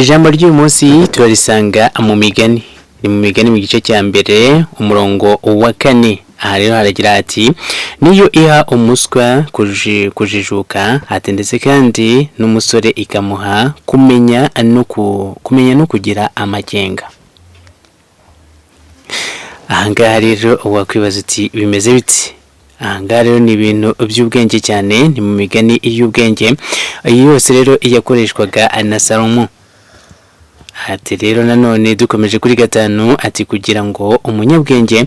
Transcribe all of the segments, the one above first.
Ijambo ry'uyu munsi turarisanga mu migani. Ni mu migani mu gice cya mbere umurongo wa 4. Aha rero haragira ati niyo iha umuswa kujijuka ati ndetse kandi n'umusore ikamuha kumenya no kugira amakenga. Ahangaha rero wakwibaza uti bimeze biti? Ahangaha rero ni ibintu by'ubwenge cyane, ni mu migani y'ubwenge. Iyi yose rero iyakoreshwaga na Salomo. Ati rero nanone dukomeje kuri 5 ati kugira ngo umunyabwenge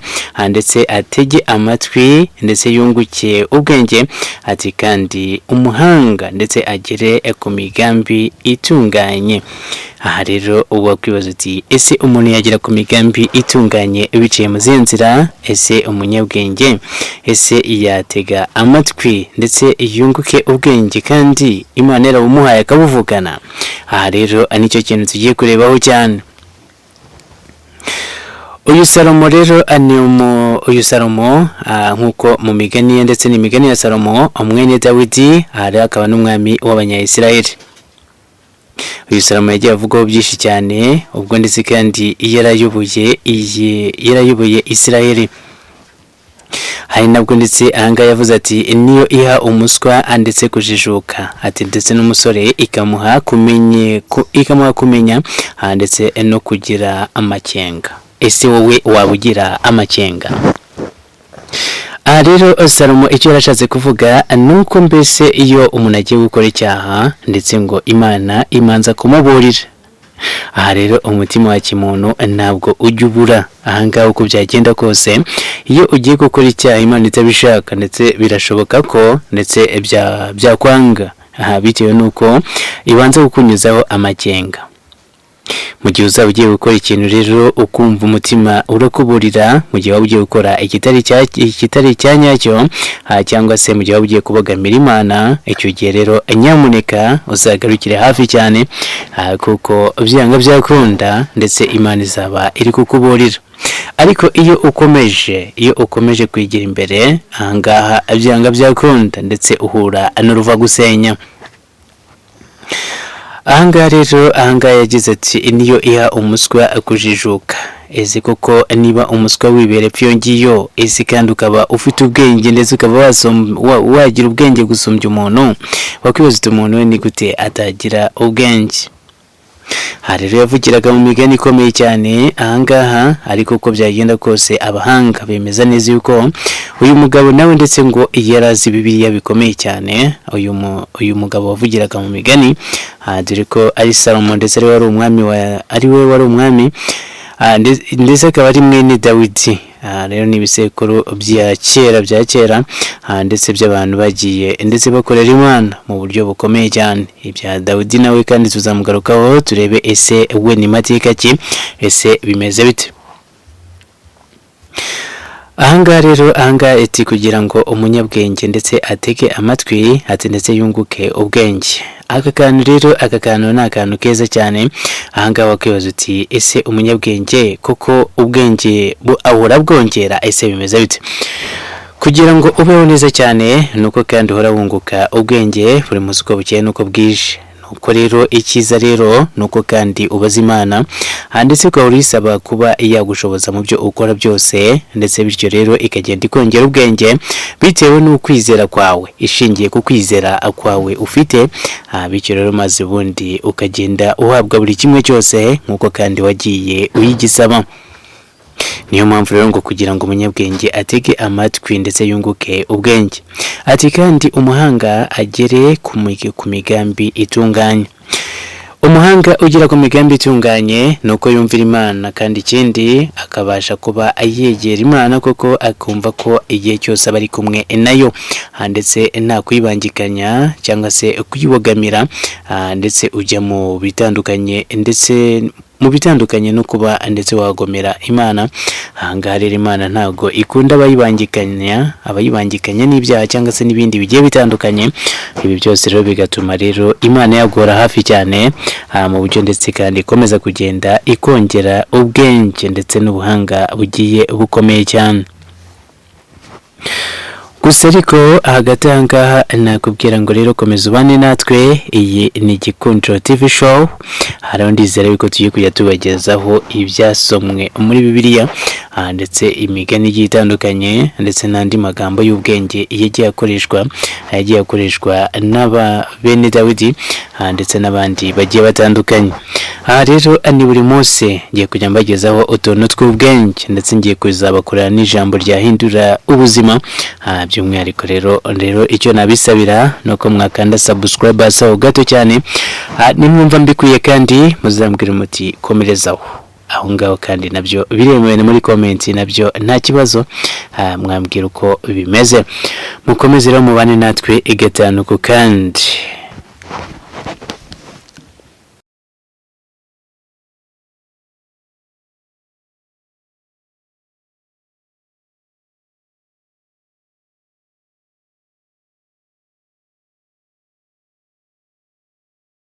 ndetse atege amatwi ndetse yunguke ubwenge ati kandi umuhanga ndetse agere ku migambi itunganye. Aha rero wakwibaza uti ese umuntu yagira ku migambi itunganye biciye mu nzira? Ese umunyabwenge ese yatega amatwi ndetse yunguke ubwenge kandi Imana yarabumuhaye akabuvugana? Aha rero anicyo kintu tugiye kurebaho cyane. Uyu Salomo rero uyu Salomo nkuko mu migani ye ndetse n'imigani ya Salomo umwene Dawidi akaba n'umwami w'Abanyayisiraheli. Uyu Salomo yagiye avugaho byinshi cyane ubwo ndetse kandi yarayoboye Isiraheli. Hari nabwo ndetse ahanga yavuze ati niyo iha umuswa ndetse kujijuka ati ndetse n'umusore ikamuha kumenya ndetse no kugira amakenga. Ese wowe wabugira amakenga? Aha rero Salomo icyo yarashatse kuvuga nuko mbese iyo umuntu agiye gukora icyaha ndetse ngo Imana imanza kumuburira. Aha rero umutima wa kimuntu ntabwo ujya ubura. Ahangaha uko byagenda kose iyo ugiye gukora icyaha Imana itabishaka ndetse birashoboka ko ndetse byakwanga bitewe nuko ibanza kukunyuzaho amakenga. Mu gihe uzaba ugiye gukora ikintu rero ukumva umutima urakuburira, mu gihe waba ugiye gukora ikitari cya nyacyo cyangwa se mu gihe waba ugiye kubogamira Imana, icyo gihe rero nyamuneka uzagarukire hafi cyane kuko byanga byakunda ndetse Imana izaba iri kukuburira. Ariko iyo ukomeje kwigira imbere ahangaha byanga byakunda ndetse uhura n'uruva gusenya. Ahangaha rero yagize ati niyo iha umuswa kujijuka. Ese koko niba umuswa wibere pyo ngiyo ese kandi ukaba ufite ubwenge ndetse ukaba wagira ubwenge gusumbya umuntu, wakwibaza uti umuntu we ni gute atagira ubwenge? Rero yavugiraga mu migani ikomeye cyane ahangaha, ariko uko byagenda kose abahanga bemeza neza yuko uyu mugabo nawe ndetse ngo yarazi Bibiliya bikomeye cyane. Uyu mugabo wavugiraga mu migani dore ko ari Salomo ndetse ari we wari umwami ndetse akaba ari mwene Dawidi. Rero ni ibisekuru bya kera ndetse by'abantu bagiye ndetse bakorera Imana mu buryo bukomeye cyane. Ibya Dawidi nawe kandi tuzamugarukaho turebe ese we ni mateka ki, ese bimeze bite? Ahangaha rero ati kugira ngo umunyabwenge ndetse atege amatwi ati ndetse yunguke ubwenge. Aka kantu ni akantu keza cyane. Ahangaha wakwibaza uti ese umunyabwenge koko ubwenge ahora bwongera? Ese bimeze bite? Kugira ngo ubeho neza cyane nuko kandi uhora wunguka ubwenge buri munsi uko bukeye nuko bwije. Uko rero icyiza rero nuko kandi ubaza Imana ndetse ukaba urisaba kuba yagushoboza mu byo ukora byose, ndetse bityo rero ikagenda ikongera ubwenge bitewe n'ukwizera kwawe, ishingiye ku kwizera kwawe ufite. Bityo rero maze ubundi ukagenda uhabwa buri kimwe cyose nk'uko kandi wagiye uyigisaba. Niyo mpamvu rero ngo kugira ngo umunyabwenge atege amatwi ndetse yunguke ubwenge ati kandi umuhanga agere ku migambi itunganye. Umuhanga ugira ku migambi itunganye nuko yumvira Imana kandi ikindi akabasha kuba yegera Imana koko akumva ko igihe cyose aba ari kumwe nayo ndetse nta kwibangikanya cyangwa se kuyibogamira ndetse ujya mu bitandukanye no kuba ndetse wagomera Imana. Ahangaha rero Imana ntago ikunda abayibangikanya n'ibyaha cyangwa se n'ibindi bigiye bitandukanye. Ibi byose rero bigatuma rero Imana yagora hafi cyane mu buryo ndetse kandi ikomeza kugenda ikongera ubwenge ndetse n'ubuhanga bugiye bukomeye cyane. gusa ariko hagati ahangaha nakubwira ngo rero komeza ubane natwe. Iyi ni Gikundiro TV show, hariho ndizera yuko tugiye kujya tubagezaho ibyasomwe muri Bibiliya, ndetse imigani igiye itandukanye ndetse n'andi magambo y'ubwenge yagiye akoreshwa n'aba bene Dawidi ndetse n'abandi bagiye batandukanye. Rero ni buri munsi ngiye kujya mbagezaho utuntu tw'ubwenge, ndetse ngiye kuzabakorera n'ijambo ryahindura ubuzima. By'umwihariko rero icyo nabisabira nuko mwakanda subscribe aho gato cyane, nimwumva mbikuye kandi muzambwira umuti komerezaho aho ngaho, kandi nabyo biremewe muri comment, nabyo nta kibazo, mwambwira uko bimeze. Mukomeze rero mubane natwe gatanu ku kandi.